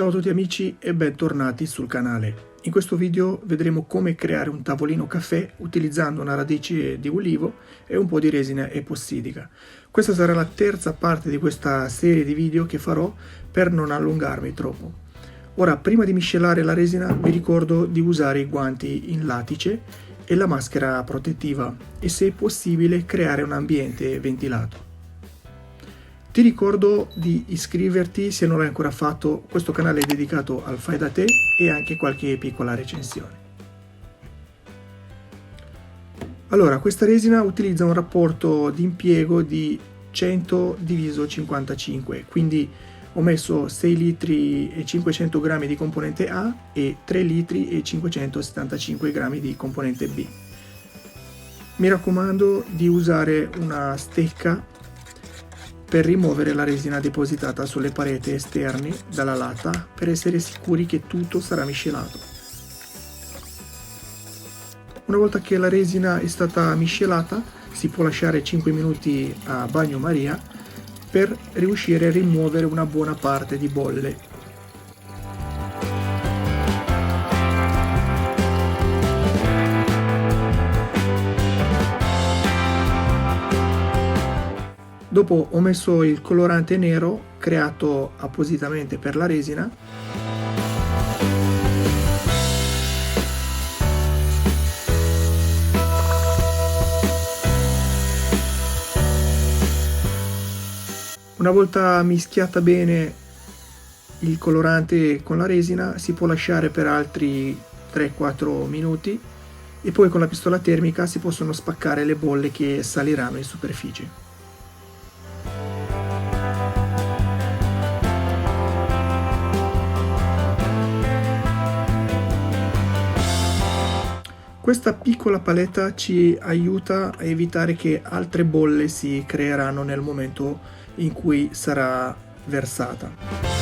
Ciao a tutti amici e bentornati sul canale. In questo video vedremo come creare un tavolino caffè utilizzando una radice di ulivo e un po' di resina epossidica. Questa sarà la terza parte di questa serie di video che farò per non allungarmi troppo. Ora, prima di miscelare la resina vi ricordo di usare i guanti in latice e la maschera protettiva e, se possibile, creare un ambiente ventilato. Ti ricordo di iscriverti se non l'hai ancora fatto, questo canale è dedicato al fai da te e anche qualche piccola recensione. Allora, questa resina utilizza un rapporto di impiego di 100 diviso 55, quindi ho messo 6 litri e 500 grammi di componente A e 3 litri e 575 grammi di componente B. Mi raccomando di usare una stecca per rimuovere la resina depositata sulle pareti esterne dalla latta per essere sicuri che tutto sarà miscelato. Una volta che la resina è stata miscelata si può lasciare 5 minuti a bagnomaria per riuscire a rimuovere una buona parte di bolle. Dopo ho messo il colorante nero creato appositamente per la resina . Una volta mischiata bene il colorante con la resina si può lasciare per altri 3-4 minuti e poi con la pistola termica si possono spaccare le bolle che saliranno in superficie. Questa piccola paletta ci aiuta a evitare che altre bolle si creeranno nel momento in cui sarà versata.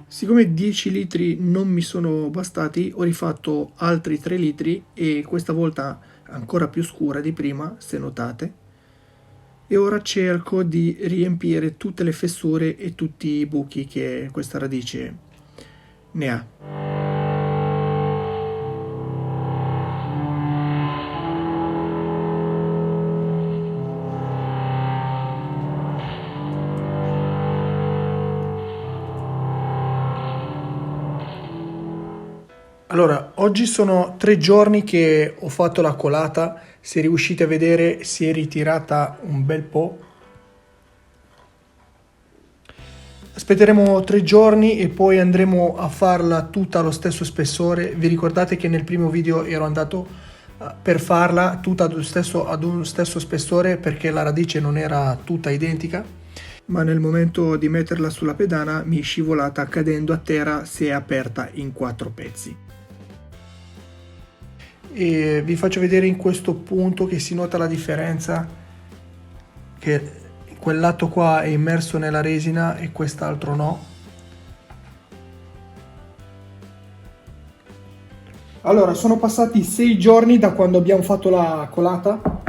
Siccome 10 litri non mi sono bastati, ho rifatto altri 3 litri e questa volta ancora più scura di prima, se notate. E ora cerco di riempire tutte le fessure e tutti i buchi che questa radice ne ha. Allora, oggi sono 3 giorni che ho fatto la colata, se riuscite a vedere si è ritirata un bel po'. Aspetteremo 3 giorni e poi andremo a farla tutta allo stesso spessore. Vi ricordate che nel primo video ero andato per farla tutta ad uno stesso spessore perché la radice non era tutta identica, ma nel momento di metterla sulla pedana mi è scivolata cadendo a terra, si è aperta in 4 pezzi. E vi faccio vedere in questo punto che si nota la differenza, che quel lato qua è immerso nella resina e quest'altro no. Allora, sono passati 6 giorni da quando abbiamo fatto la colata.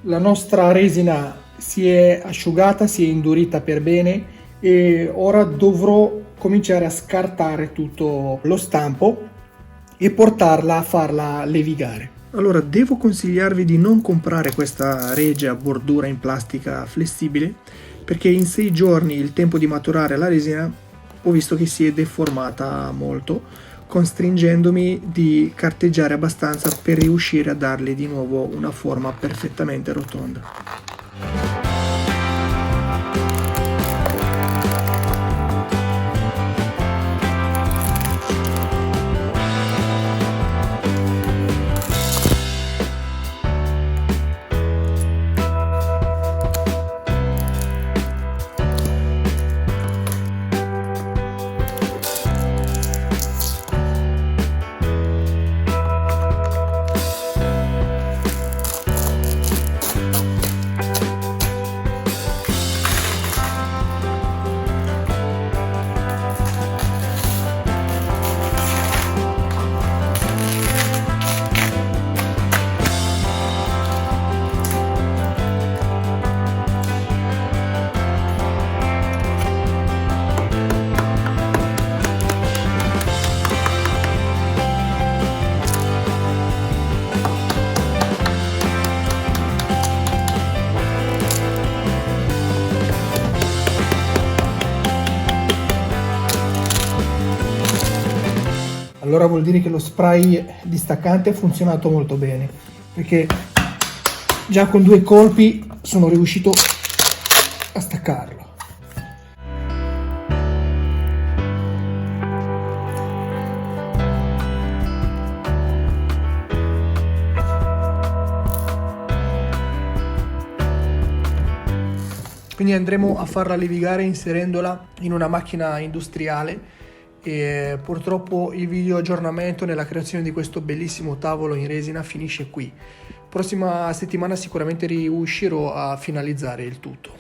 La nostra resina si è asciugata, si è indurita per bene e ora dovrò cominciare a scartare tutto lo stampo e portarla a farla levigare. Allora, devo consigliarvi di non comprare questa regia a bordura in plastica flessibile, perché in 6 giorni, il tempo di maturare la resina, ho visto che si è deformata molto, costringendomi di carteggiare abbastanza per riuscire a darle di nuovo una forma perfettamente rotonda. Allora vuol dire che lo spray distaccante ha funzionato molto bene, perché già con 2 colpi sono riuscito a staccarlo. Quindi andremo a farla levigare inserendola in una macchina industriale. E purtroppo il video aggiornamento nella creazione di questo bellissimo tavolo in resina finisce qui. Prossima settimana sicuramente riuscirò a finalizzare il tutto.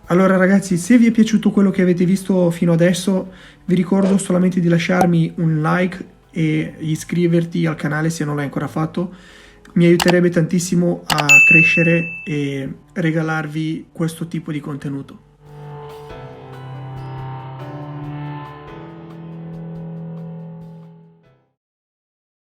Allora ragazzi, se vi è piaciuto quello che avete visto fino adesso, vi ricordo solamente di lasciarmi un like e iscriverti al canale se non l'hai ancora fatto. Mi aiuterebbe tantissimo a crescere e regalarvi questo tipo di contenuto.